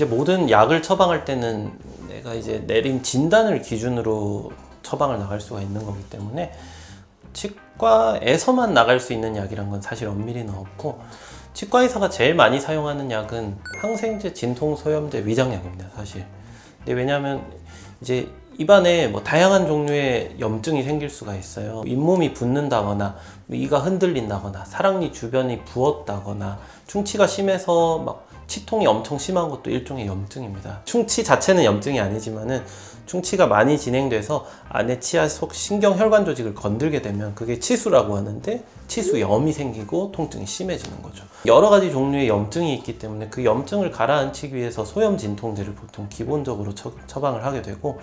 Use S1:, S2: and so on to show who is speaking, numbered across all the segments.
S1: 이제 모든 약을 처방할 때는 내가 이제 내린 진단을 기준으로 처방을 나갈 수가 있는 거기 때문에 치과에서만 나갈 수 있는 약이란 건 사실 엄밀히는 없고, 치과 의사가 제일 많이 사용하는 약은 항생제, 진통, 소염제, 위장약입니다, 사실. 근데 왜냐하면 이제 입안에 뭐 다양한 종류의 염증이 생길 수가 있어요. 잇몸이 붓는다거나, 이가 흔들린다거나, 사랑니 주변이 부었다거나, 충치가 심해서 막 치통이 엄청 심한 것도 일종의 염증입니다. 충치 자체는 염증이 아니지만은 충치가 많이 진행돼서 안에 치아 속 신경 혈관 조직을 건들게 되면 그게 치수라고 하는데, 치수염이 생기고 통증이 심해지는 거죠. 여러 가지 종류의 염증이 있기 때문에 그 염증을 가라앉히기 위해서 소염 진통제를 보통 기본적으로 처방을 하게 되고,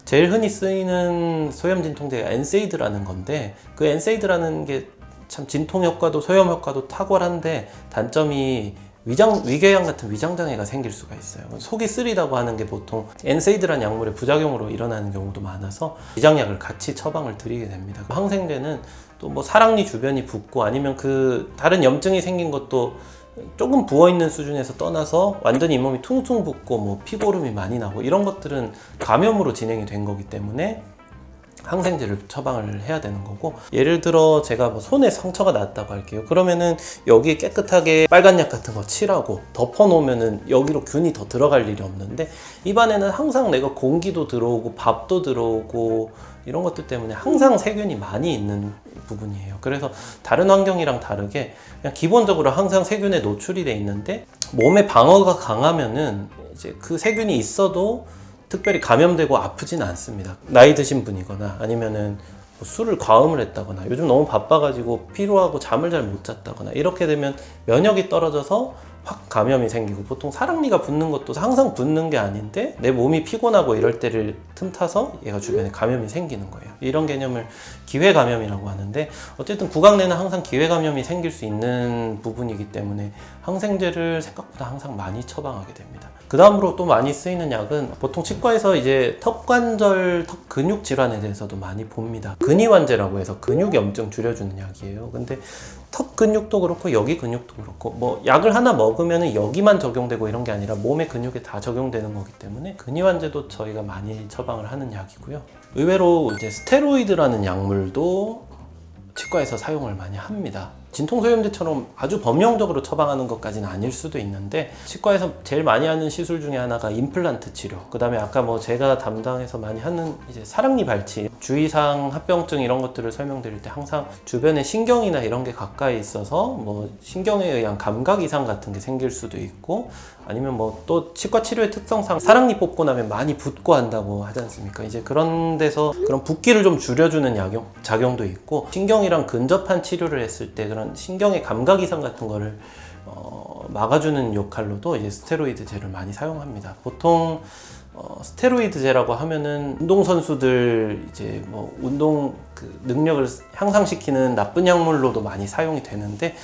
S1: 제일 흔히 쓰이는 소염 진통제가 엔세이드라는 건데, 그 엔세이드라는 게 참 진통 효과도 소염 효과도 탁월한데 단점이 위궤양 같은 위장장애가 생길 수가 있어요. 속이 쓰리다고 하는 게 보통 엔세이드라는 약물의 부작용으로 일어나는 경우도 많아서 위장약을 같이 처방을 드리게 됩니다. 항생제는 또 뭐 사랑니 주변이 붓고 아니면 그 다른 염증이 생긴 것도 조금 부어있는 수준에서 떠나서 완전히 잇몸이 퉁퉁 붓고 뭐 피고름이 많이 나고 이런 것들은 감염으로 진행이 된 거기 때문에 항생제를 처방을 해야 되는 거고, 예를 들어 제가 뭐 손에 상처가 났다고 할게요. 그러면은 여기에 깨끗하게 빨간 약 같은 거 칠하고 덮어 놓으면은 여기로 균이 더 들어갈 일이 없는데, 입안에는 항상 내가 공기도 들어오고 밥도 들어오고 이런 것들 때문에 항상 세균이 많이 있는 부분이에요. 그래서 다른 환경이랑 다르게 그냥 기본적으로 항상 세균에 노출이 돼 있는데, 몸의 방어가 강하면은 이제 그 세균이 있어도 특별히 감염되고 아프진 않습니다. 나이 드신 분이거나 아니면은 뭐 술을 과음을 했다거나 요즘 너무 바빠가지고 피로하고 잠을 잘 못 잤다거나 이렇게 되면 면역이 떨어져서 확 감염이 생기고, 보통 사랑니가 붓는 것도 항상 붓는 게 아닌데 내 몸이 피곤하고 이럴 때를 틈타서 얘가 주변에 감염이 생기는 거예요. 이런 개념을 기회감염이라고 하는데, 어쨌든 구강내는 항상 기회감염이 생길 수 있는 부분이기 때문에 항생제를 생각보다 항상 많이 처방하게 됩니다. 그 다음으로 또 많이 쓰이는 약은 보통 치과에서 이제 턱관절, 턱 근육 질환에 대해서도 많이 봅니다. 근이환제라고 해서 근육 염증 줄여주는 약이에요. 근데 턱 근육도 그렇고 여기 근육도 그렇고 뭐 약을 하나 먹으면 여기만 적용되고 이런 게 아니라 몸의 근육에 다 적용되는 거기 때문에 근이환제도 저희가 많이 처방을 하는 약이고요. 의외로 이제 스테로이드라는 약물도 치과에서 사용을 많이 합니다. 진통소염제처럼 아주 범용적으로 처방하는 것까지는 아닐 수도 있는데, 치과에서 제일 많이 하는 시술 중에 하나가 임플란트 치료, 그 다음에 아까 뭐 제가 담당해서 많이 하는 이제 사랑니 발치, 주의사항 합병증 이런 것들을 설명드릴 때 항상 주변에 신경이나 이런 게 가까이 있어서 뭐 신경에 의한 감각 이상 같은 게 생길 수도 있고, 아니면 뭐 또 치과 치료의 특성상 사랑니 뽑고 나면 많이 붓고 한다고 하지 않습니까? 이제 그런 데서 그런 붓기를 좀 줄여주는 작용도 있고, 신경이랑 근접한 치료를 했을 때 그런 신경의 감각 이상 같은 거를 막아주는 역할로도 이제 스테로이드제를 많이 사용합니다. 보통 스테로이드제라고 하면은 운동선수들 이제 뭐 운동 그 능력을 향상시키는 나쁜 약물로도 많이 사용이 되는데,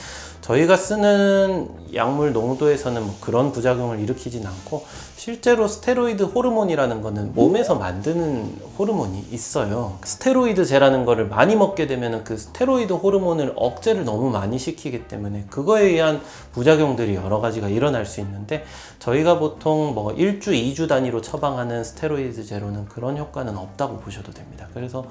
S1: 저희가 쓰는 약물 농도에서는 뭐 그런 부작용을 일으키진 않고, 실제로 스테로이드 호르몬이라는 거는 몸에서 만드는 호르몬이 있어요. 스테로이드제라는 거를 많이 먹게 되면 그 스테로이드 호르몬을 억제를 너무 많이 시키기 때문에 그거에 의한 부작용들이 여러 가지가 일어날 수 있는데, 저희가 보통 뭐 1주, 2주 단위로 처방하는 스테로이드제로는 그런 효과는 없다고 보셔도 됩니다. 그래서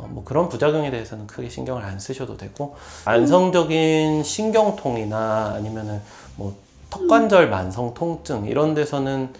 S1: 뭐 그런 부작용에 대해서는 크게 신경을 안 쓰셔도 되고, 만성적인 신경통이나 아니면은 뭐 턱관절 만성 통증 이런 데서는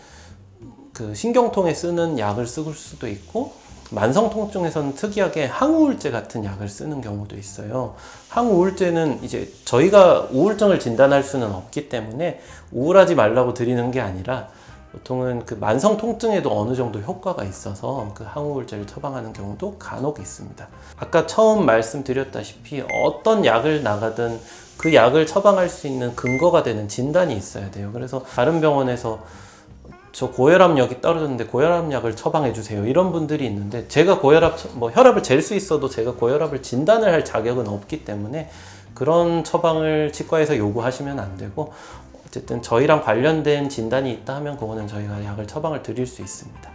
S1: 그 신경통에 쓰는 약을 쓸 수도 있고, 만성 통증에서는 특이하게 항우울제 같은 약을 쓰는 경우도 있어요. 항우울제는 이제 저희가 우울증을 진단할 수는 없기 때문에 우울하지 말라고 드리는 게 아니라, 보통은 그 만성 통증에도 어느 정도 효과가 있어서 그 항우울제를 처방하는 경우도 간혹 있습니다. 아까 처음 말씀드렸다시피 어떤 약을 나가든 그 약을 처방할 수 있는 근거가 되는 진단이 있어야 돼요. 그래서 다른 병원에서 저 고혈압약이 떨어졌는데 고혈압약을 처방해 주세요 이런 분들이 있는데, 제가 혈압을 잴 수 있어도 제가 고혈압을 진단을 할 자격은 없기 때문에 그런 처방을 치과에서 요구하시면 안 되고, 어쨌든 저희랑 관련된 진단이 있다 하면 그거는 저희가 약을 처방을 드릴 수 있습니다.